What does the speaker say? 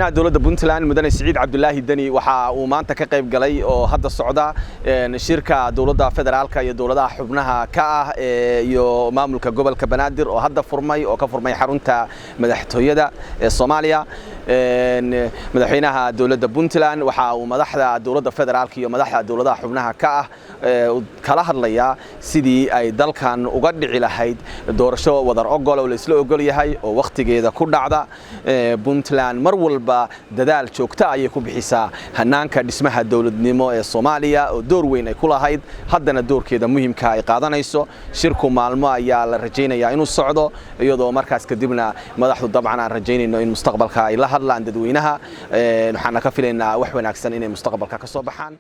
madaxweynaha dawladda Puntland mudane Siciid Cabdullaahi Dani waxa uu maanta ka qayb galay oo hadda socda shirka dawladda federaalka iyo dawladaha xubnaha ka ah iyo maamulka gobolka Banaadir oo hadda furmay oo ka furmay xarunta madaxtooyada ee Soomaaliya madaxweynaha dawladda Puntland waxa uu madaxda dawladda federaalka iyo madaxda dawladaha xubnaha ka ah kala hadlaya sidii ay dalkan uga dhici lahayd doorasho wadar ogol oo la isla ogol yahay oo waqtigeeda ku dhacda Puntland mar walba dadaal joogto ah ay ku bixisaa hanaanka dhismaha dawladnimo ee Soomaaliya oo door weyn ay ku lahayd haddana doorkeeda muhiimka ay qaadanayso shirku maalmo ayaa la rajaynayaa inuu socdo iyadoo markaas kadibna madaxdu dabcan aan rajaynayno in mustaqbalka ay la hadlaan dadweynaha waxaan ka filaynaa wax wanaagsan inay mustaqbalka ka soo baxaan